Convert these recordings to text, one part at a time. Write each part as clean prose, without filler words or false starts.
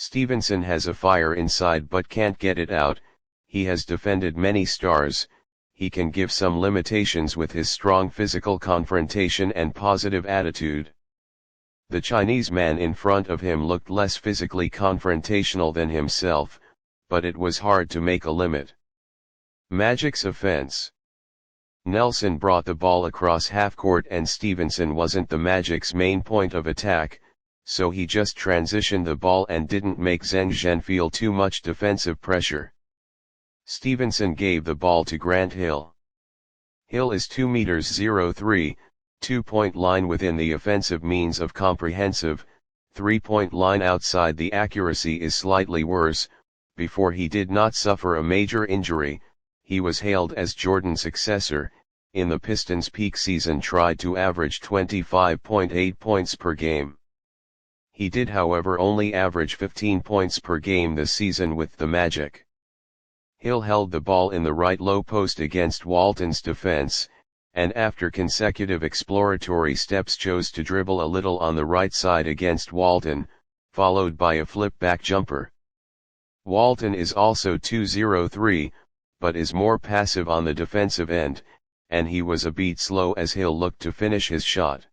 Stevenson has a fire inside but can't get it out. He has defended many stars. He can give some limitations with his strong physical confrontation and positive attitude. The Chinese man in front of him looked less physically confrontational than himself, but it was hard to make a limit. Magic's offense. Nelson brought the ball across half-court and Stevenson wasn't the Magic's main point of attack, so he just transitioned the ball and didn't make Zeng Zhen feel too much defensive pressure. Stevenson gave the ball to Grant Hill. Hill is 2 meters 03, two-point line within the offensive means of comprehensive, three-point line outside the accuracy is slightly worse. Before he did not suffer a major injury, he was hailed as Jordan's successor. In the Pistons' peak season tried to average 25.8 points per game. He did however only average 15 points per game this season with the Magic. Hill held the ball in the right low post against Walton's defense, and after consecutive exploratory steps chose to dribble a little on the right side against Walton, followed by a flip-back jumper. Walton is also 2-0-3, but is more passive on the defensive end, and he was a beat slow as Hill looked to finish his shot.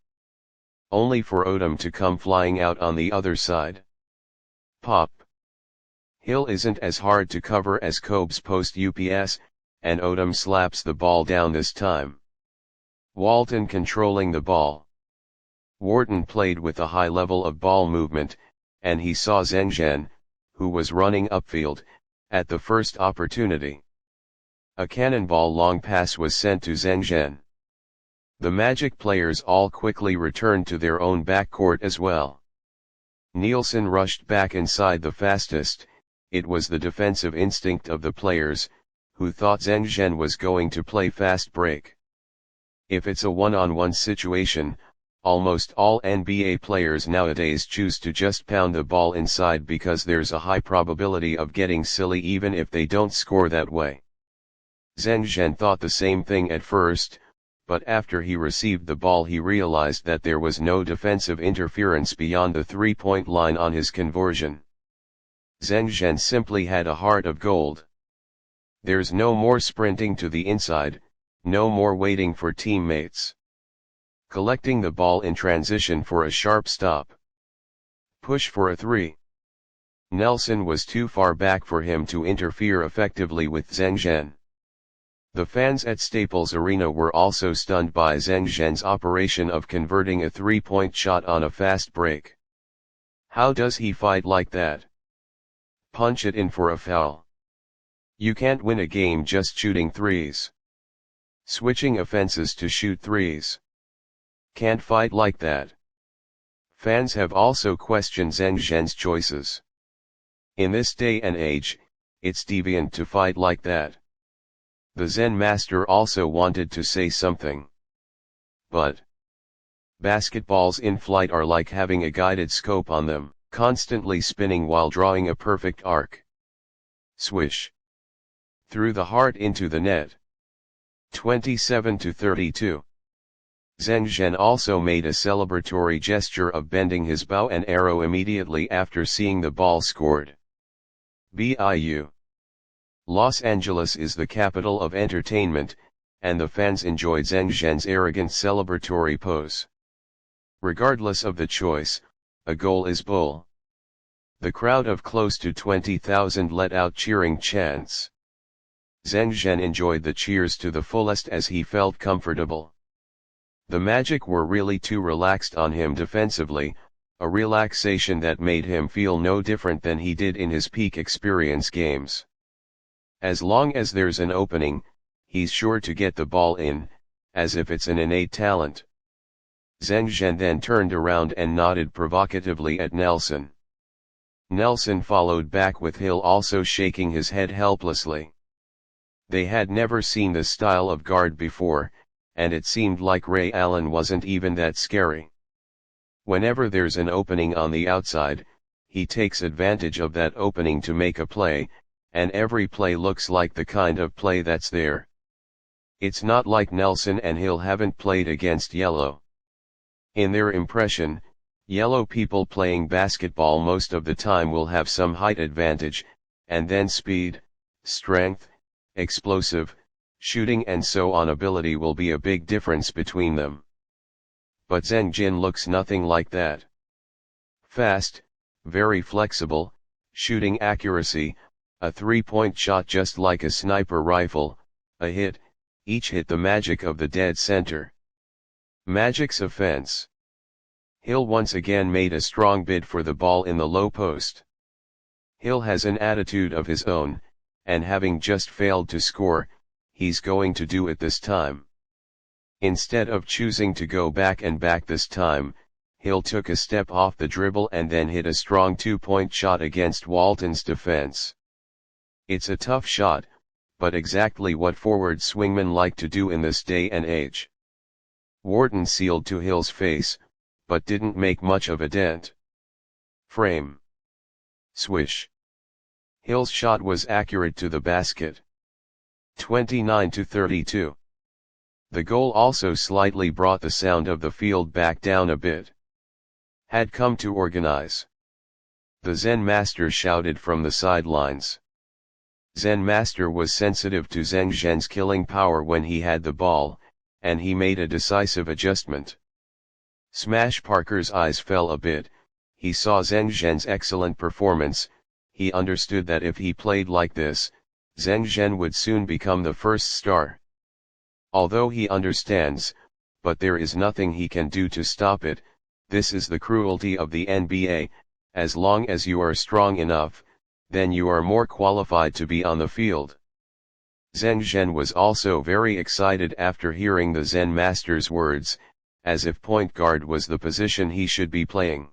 Only for Odom to come flying out on the other side. Pop. Hill isn't as hard to cover as Kobe's post UPS, and Odom slaps the ball down this time. Walton controlling the ball. Wharton played with a high level of ball movement, and he saw Zeng Zhen, who was running upfield, at the first opportunity. A cannonball long pass was sent to Zeng Zhen. The Magic players all quickly returned to their own backcourt as well. Nielsen rushed back inside the fastest. It was the defensive instinct of the players, who thought Zeng Zhen was going to play fast break. If it's a one-on-one situation, almost all NBA players nowadays choose to just pound the ball inside because there's a high probability of getting silly even if they don't score that way. Zeng Zhen thought the same thing at first, but after he received the ball he realized that there was no defensive interference beyond the three-point line on his conversion. Zeng Zhen simply had a heart of gold. There's no more sprinting to the inside, no more waiting for teammates. Collecting the ball in transition for a sharp stop. Push for a three. Nelson was too far back for him to interfere effectively with Zeng Zhen. The fans at Staples Arena were also stunned by Zeng Zhen's operation of converting a three-point shot on a fast break. How does he fight like that? Punch it in for a foul. You can't win a game just shooting threes. Switching offenses to shoot threes. Can't fight like that. Fans have also questioned Zeng Zhen's choices. In this day and age, it's deviant to fight like that. The Zen Master also wanted to say something. But basketballs in flight are like having a guided scope on them, constantly spinning while drawing a perfect arc. Swish. Through the heart into the net. 27-32. Zeng Zhen also made a celebratory gesture of bending his bow and arrow immediately after seeing the ball scored. BIU. Los Angeles is the capital of entertainment, and the fans enjoyed Zeng Zhen's arrogant celebratory pose. Regardless of the choice, a goal is bull. The crowd of close to 20,000 let out cheering chants. Zeng Zhen enjoyed the cheers to the fullest as he felt comfortable. The Magic were really too relaxed on him defensively, a relaxation that made him feel no different than he did in his peak experience games. As long as there's an opening, he's sure to get the ball in, as if it's an innate talent. Zeng Zhen then turned around and nodded provocatively at Nelson. Nelson followed back with Hill also shaking his head helplessly. They had never seen this style of guard before, and it seemed like Ray Allen wasn't even that scary. Whenever there's an opening on the outside, he takes advantage of that opening to make a play, and every play looks like the kind of play that's there. It's not like Nelson and Hill haven't played against yellow. In their impression, Yellow people playing basketball most of the time will have some height advantage, and then speed, strength, explosive, shooting and so on ability will be a big difference between them. But Zeng Zhen looks nothing like that. Fast, very flexible, shooting accuracy, a three-point shot just like a sniper rifle, a hit, each hit the magic of the dead center. Magic's offense. Hill once again made a strong bid for the ball in the low post. Hill has an attitude of his own, and having just failed to score, he's going to do it this time. Instead of choosing to go back this time, Hill took a step off the dribble and then hit a strong two-point shot against Walton's defense. It's a tough shot, but exactly what forward swingmen like to do in this day and age. Wharton sealed to Hill's face, but didn't make much of a dent. Frame. Swish. Hill's shot was accurate to the basket. 29-32. The goal also slightly brought the sound of the field back down a bit. Had come to organize. The Zen Master shouted from the sidelines. Zen Master was sensitive to Zeng Zhen's killing power when he had the ball, and he made a decisive adjustment. Smash Parker's eyes fell a bit. He saw Zeng Zhen's excellent performance. He understood that if he played like this, Zeng Zhen would soon become the first star. Although he understands, but there is nothing he can do to stop it. This is the cruelty of the NBA. As long as you are strong enough, then you are more qualified to be on the field. Zeng Zhen was also very excited after hearing the Zen Master's words, as if point guard was the position he should be playing.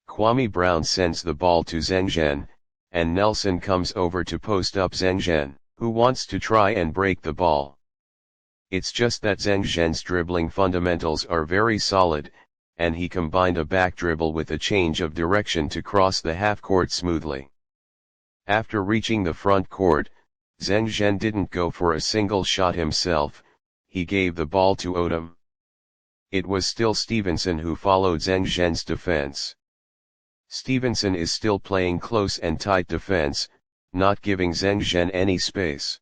Kwame Brown sends the ball to Zeng Zhen, and Nelson comes over to post up Zeng Zhen, who wants to try and break the ball. It's just that Zeng Zhen's dribbling fundamentals are very solid, and he combined a back dribble with a change of direction to cross the half-court smoothly. After reaching the front court, Zeng Zhen didn't go for a single shot himself, he gave the ball to Odom. It was still Stevenson who followed Zeng Zhen's defense. Stevenson is still playing close and tight defense, not giving Zeng Zhen any space.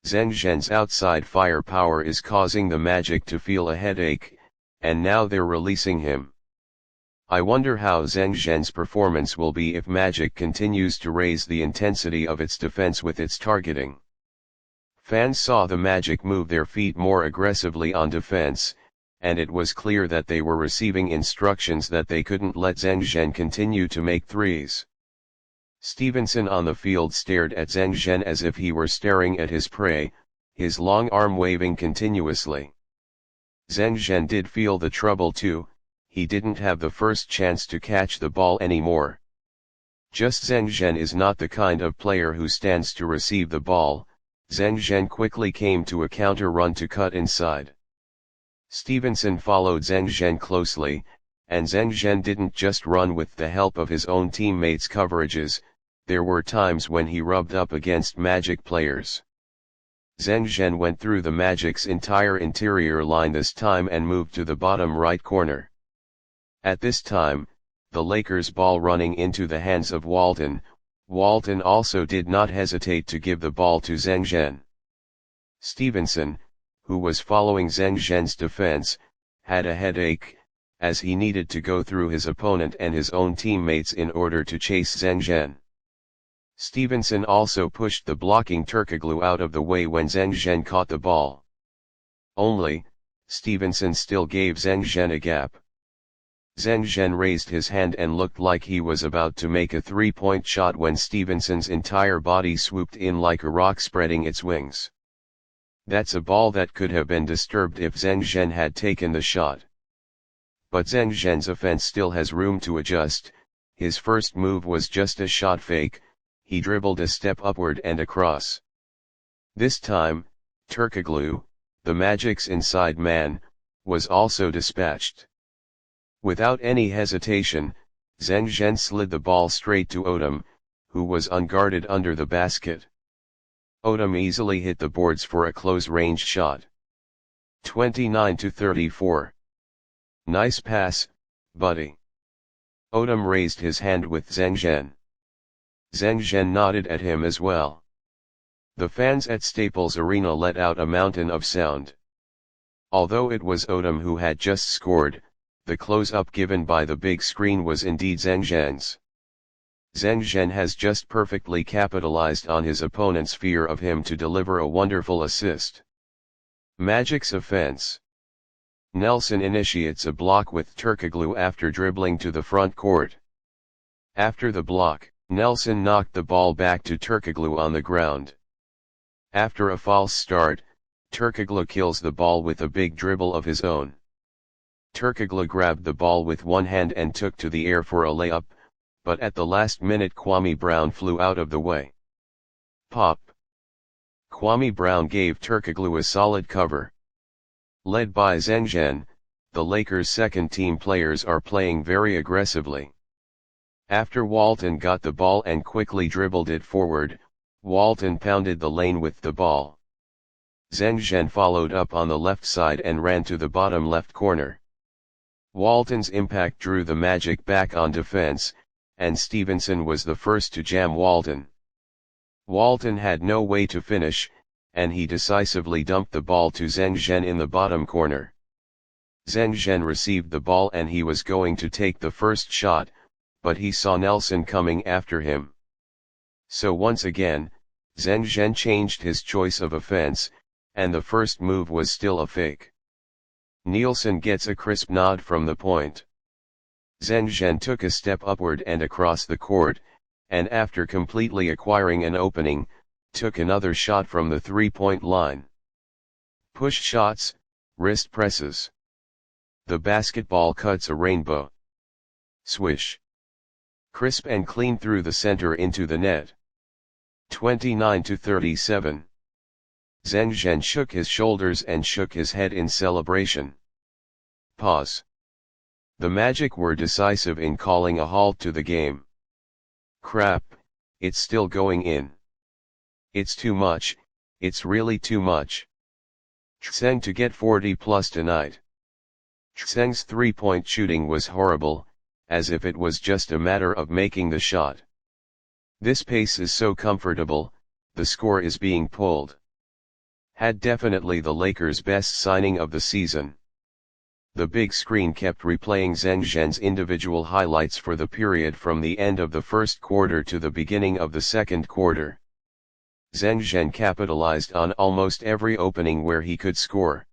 Zeng Zhen's outside firepower is causing the Magic to feel a headache, and now they're releasing him. I wonder how Zeng Zhen's performance will be if Magic continues to raise the intensity of its defense with its targeting. Fans saw the Magic move their feet more aggressively on defense, and it was clear that they were receiving instructions that they couldn't let Zeng Zhen continue to make threes. Stevenson on the field stared at Zeng Zhen as if he were staring at his prey, his long arm waving continuously. Zeng Zhen did feel the trouble too, he didn't have the first chance to catch the ball anymore. Just Zeng Zhen is not the kind of player who stands to receive the ball. Zeng Zhen quickly came to a counter run to cut inside. Stevenson followed Zeng Zhen closely, and Zeng Zhen didn't just run with the help of his own teammates' coverages, there were times when he rubbed up against Magic players. Zeng Zhen went through the Magic's entire interior line this time and moved to the bottom right corner. At this time, the Lakers' ball running into the hands of Walton. Walton also did not hesitate to give the ball to Zeng Zhen. Stevenson, who was following Zeng Zhen's defense, had a headache, as he needed to go through his opponent and his own teammates in order to chase Zeng Zhen. Stevenson also pushed the blocking Turkoglu out of the way when Zeng Zhen caught the ball. Only, Stevenson still gave Zeng Zhen a gap. Zeng Zhen raised his hand and looked like he was about to make a three-point shot when Stevenson's entire body swooped in like a rock spreading its wings. That's a ball that could have been disturbed if Zeng Zhen had taken the shot. But Zeng Zhen's offense still has room to adjust. His first move was just a shot fake, he dribbled a step upward and across. This time, Turkoglu, the Magic's inside man, was also dispatched. Without any hesitation, Zeng Zhen slid the ball straight to Odom, who was unguarded under the basket. Odom easily hit the boards for a close-range shot. 29-34. Nice pass, buddy." Odom raised his hand with Zeng Zhen. Zeng Zhen nodded at him as well. The fans at Staples Arena let out a mountain of sound. Although it was Odom who had just scored, the close-up given by the big screen was indeed Zeng Zhen's. Zeng Zhen has just perfectly capitalized on his opponent's fear of him to deliver a wonderful assist. Magic's offense. Nelson initiates a block with Turkoglu after dribbling to the front court. After the block, Nelson knocked the ball back to Turkoglu on the ground. After a false start, Turkoglu kills the ball with a big dribble of his own. Turkoglu grabbed the ball with one hand and took to the air for a layup, but at the last minute Kwame Brown flew out of the way. Pop. Kwame Brown gave Turkoglu a solid cover. Led by Zeng Zhen, the Lakers' second-team players are playing very aggressively. After Walton got the ball and quickly dribbled it forward, Walton pounded the lane with the ball. Zeng Zhen followed up on the left side and ran to the bottom left corner. Walton's impact drew the Magic back on defense, and Stevenson was the first to jam Walton. Walton had no way to finish, and he decisively dumped the ball to Zeng Zhen in the bottom corner. Zeng Zhen received the ball and he was going to take the first shot, but he saw Nelson coming after him. So once again, Zeng Zhen changed his choice of offense, and the first move was still a fake. Nielsen gets a crisp nod from the point. Zeng Zhen took a step upward and across the court, and after completely acquiring an opening, took another shot from the three-point line. Push shots, wrist presses. The basketball cuts a rainbow. Swish. Crisp and clean through the center into the net. 29-37. Zeng Zhen shook his shoulders and shook his head in celebration. Pause. The Magic were decisive in calling a halt to the game. Crap, it's still going in. It's too much, it's really too much. Zeng to get 40 plus tonight. Zeng's three-point shooting was horrible, as if it was just a matter of making the shot. This pace is so comfortable, the score is being pulled. Had definitely the Lakers' best signing of the season. The big screen kept replaying Zeng Zhen's individual highlights for the period from the end of the first quarter to the beginning of the second quarter. Zeng Zhen capitalized on almost every opening where he could score.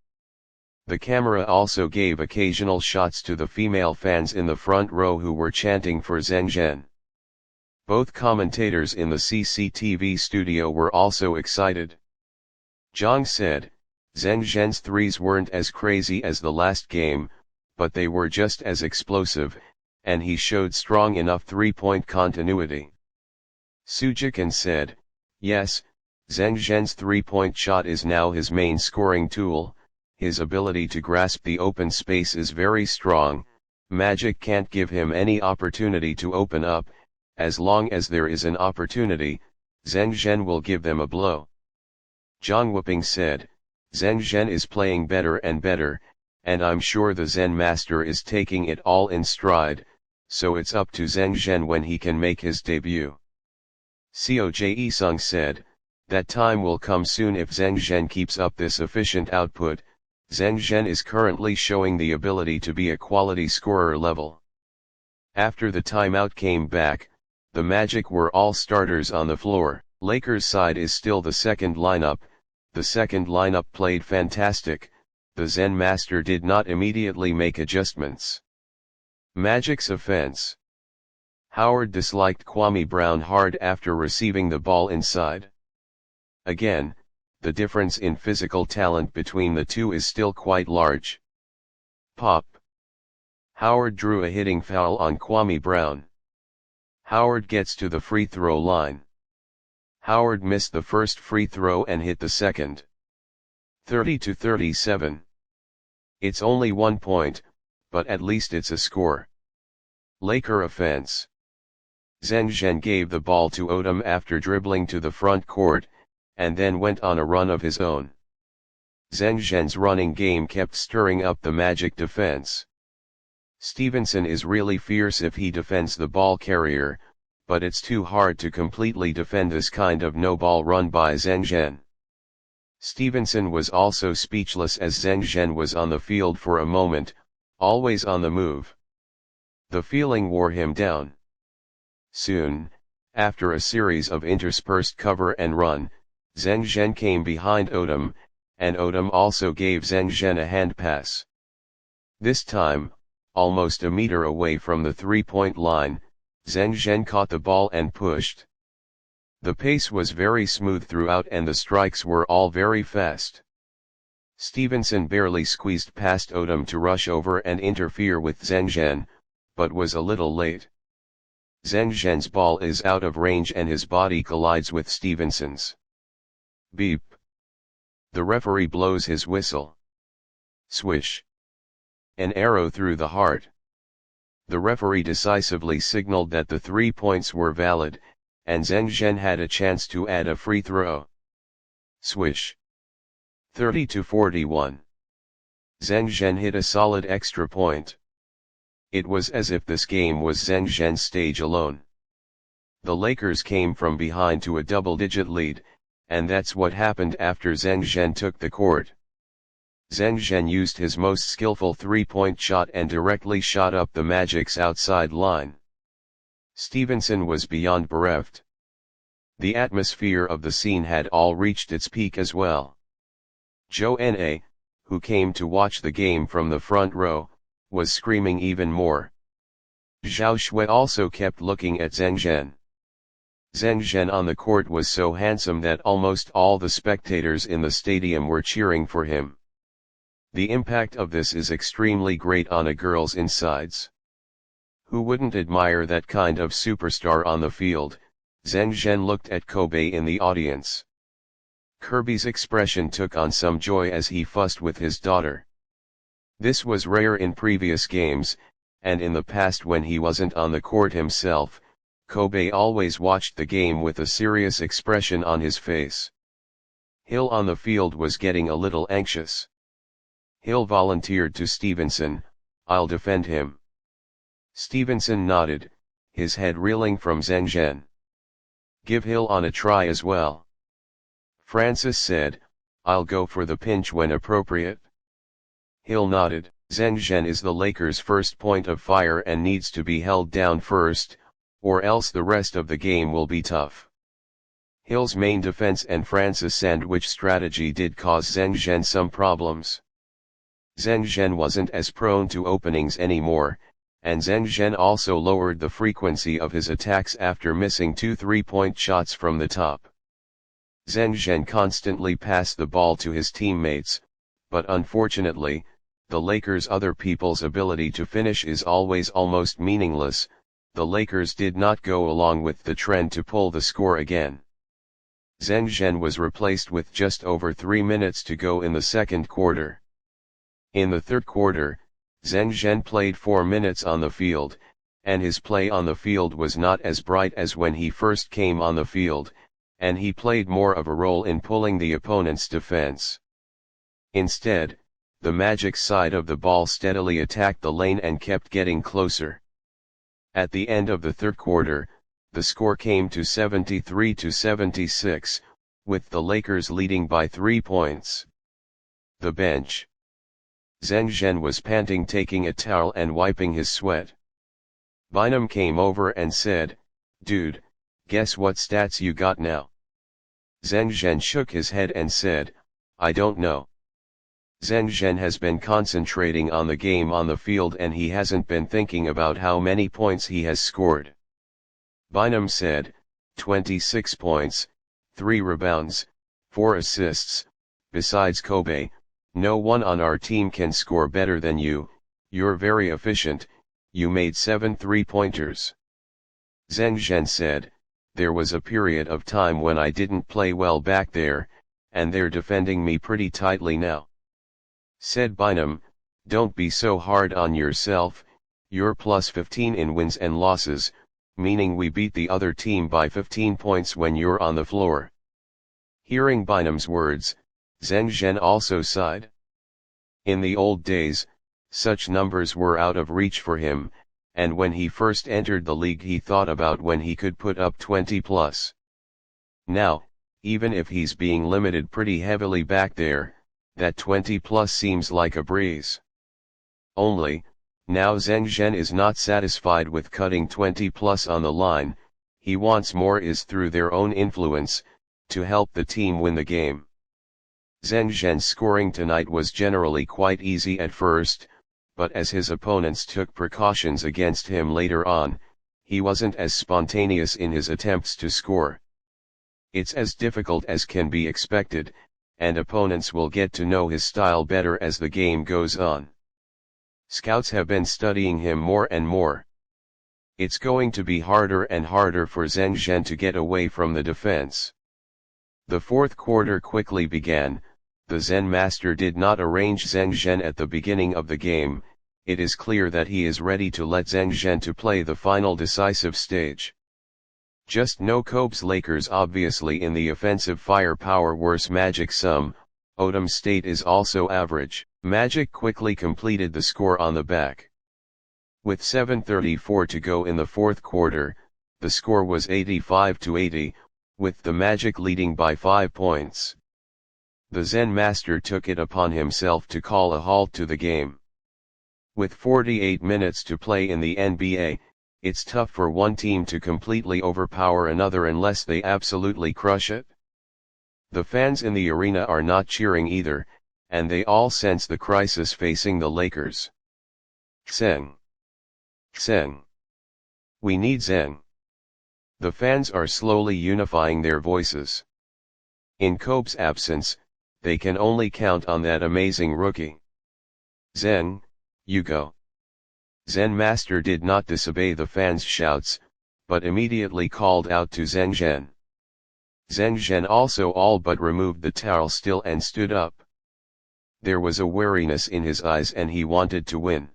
The camera also gave occasional shots to the female fans in the front row who were chanting for Zeng Zhen. Both commentators in the CCTV studio were also excited. Zhang said, "Zeng Zhen's threes weren't as crazy as the last game, but they were just as explosive, and he showed strong enough three-point continuity." Sujikan said, "Yes, Zeng Zhen's three-point shot is now his main scoring tool, his ability to grasp the open space is very strong, Magic can't give him any opportunity to open up, as long as there is an opportunity, Zeng Zhen will give them a blow." Zhang Wuping said, "Zeng Zhen is playing better and better, and I'm sure the Zen Master is taking it all in stride, so it's up to Zeng Zhen when he can make his debut." Coj Isung said, "That time will come soon if Zeng Zhen keeps up this efficient output. Zeng Zhen is currently showing the ability to be a quality scorer level." After the timeout came back, the Magic were all starters on the floor. Lakers' side is still the second lineup. The second lineup played fantastic, the Zen Master did not immediately make adjustments. Magic's offense. Howard disliked Kwame Brown hard after receiving the ball inside. Again, the difference in physical talent between the two is still quite large. Pop. Howard drew a hitting foul on Kwame Brown. Howard gets to the free throw line. Howard missed the first free throw and hit the second. 30-37. It's only 1 point, but at least it's a score. Laker offense. Zeng Zhen gave the ball to Odom after dribbling to the front court, and then went on a run of his own. Zeng Zhen's running game kept stirring up the Magic defense. Stevenson is really fierce if he defends the ball carrier, but it's too hard to completely defend this kind of no-ball run by Zeng Zhen. Stevenson was also speechless as Zeng Zhen was on the field for a moment, always on the move. The feeling wore him down. Soon, after a series of interspersed cover and run, Zeng Zhen came behind Odom, and Odom also gave Zeng Zhen a hand pass. This time, almost a meter away from the three-point line, Zeng Zhen caught the ball and pushed. The pace was very smooth throughout and the strikes were all very fast. Stevenson barely squeezed past Odom to rush over and interfere with Zeng Zhen, but was a little late. Zeng Zhen's ball is out of range and his body collides with Stevenson's. Beep. The referee blows his whistle. Swish. An arrow through the heart. The referee decisively signaled that the 3 points were valid, and Zeng Zhen had a chance to add a free throw. Swish. 30-41. Zeng Zhen hit a solid extra point. It was as if this game was Zeng Zhen's stage alone. The Lakers came from behind to a double-digit lead, and that's what happened after Zeng Zhen took the court. Zeng Zhen used his most skillful three-point shot and directly shot up the Magic's outside line. Stevenson was beyond bereft. The atmosphere of the scene had all reached its peak as well. Joanna, who came to watch the game from the front row, was screaming even more. Zhao Shui also kept looking at Zeng Zhen. Zeng Zhen on the court was so handsome that almost all the spectators in the stadium were cheering for him. The impact of this is extremely great on a girl's insides. Who wouldn't admire that kind of superstar on the field? Zeng Zhen looked at Kobe in the audience. Kobe's expression took on some joy as he fussed with his daughter. This was rare in previous games, and in the past when he wasn't on the court himself, Kobe always watched the game with a serious expression on his face. Hill on the field was getting a little anxious. Hill volunteered to Stevenson, "I'll defend him." Stevenson nodded, his head reeling from Zeng Zhen. "Give Hill on a try as well." Francis said, "I'll go for the pinch when appropriate." Hill nodded. Zeng Zhen is the Lakers' first point of fire and needs to be held down first, or else the rest of the game will be tough. Hill's main defense and Francis' sandwich strategy did cause Zeng Zhen some problems. Zeng Zhen wasn't as prone to openings anymore, and Zeng Zhen also lowered the frequency of his attacks after missing 2 3-point shots from the top. Zeng Zhen constantly passed the ball to his teammates, but unfortunately, the Lakers' other people's ability to finish is always almost meaningless. The Lakers did not go along with the trend to pull the score again. Zeng Zhen was replaced with just over 3 minutes to go in the second quarter. In the third quarter, Zeng Zhen played 4 minutes on the field, and his play on the field was not as bright as when he first came on the field, and he played more of a role in pulling the opponent's defense. Instead, the Magic's side of the ball steadily attacked the lane and kept getting closer. At the end of the third quarter, the score came to 73-76, with the Lakers leading by 3 points. The bench. Zeng Zhen was panting, taking a towel and wiping his sweat. Bynum came over and said, "Dude, guess what stats you got now?" Zeng Zhen shook his head and said, "I don't know." Zeng Zhen has been concentrating on the game on the field and he hasn't been thinking about how many points he has scored. Bynum said, 26 points, 3 rebounds, 4 assists. Besides Kobe, no one on our team can score better than you. You're very efficient, you made 7 3-pointers. Zeng Zhen said, "There was a period of time when I didn't play well back there, and they're defending me pretty tightly now." Said Bynum, "Don't be so hard on yourself, you're plus 15 in wins and losses, meaning we beat the other team by 15 points when you're on the floor." Hearing Bynum's words, Zeng Zhen also sighed. In the old days, Such numbers were out of reach for him, and when he first entered the league he thought about when he could put up 20 plus. Now, even if he's being limited pretty heavily back there, that 20 plus seems like a breeze. Only, now Zeng Zhen is not satisfied with cutting 20 plus on the line, he wants more is through their own influence, to help the team win the game. Zeng Zhen's scoring tonight was generally quite easy at first, but as his opponents took precautions against him later on, he wasn't as spontaneous in his attempts to score. It's as difficult as can be expected, and opponents will get to know his style better as the game goes on. Scouts have been studying him more and more. It's going to be harder and harder for Zeng Zhen to get away from the defense. The fourth quarter quickly began. The Zen Master did not arrange Zeng Zhen at the beginning of the game. It is clear that he is ready to let Zeng Zhen to play the final decisive stage. Just no Kobe's Lakers obviously in the offensive firepower worse Magic some, Odom State is also average. Magic quickly completed the score on the back. With 7:34 to go in the fourth quarter, the score was 85-80, with the Magic leading by 5 points. The Zen Master took it upon himself to call a halt to the game. With 48 minutes to play in the NBA, it's tough for one team to completely overpower another unless they absolutely crush it. The fans in the arena are not cheering either, and they all sense the crisis facing the Lakers. Zeng. Zeng. We need Zeng. The fans are slowly unifying their voices. In Kobe's absence, they can only count on that amazing rookie. Zeng, you go. Zen Master did not disobey the fans' shouts, but immediately called out to Zeng Zhen. Zeng Zhen also all but removed the towel still and stood up. There was a wariness in his eyes and he wanted to win.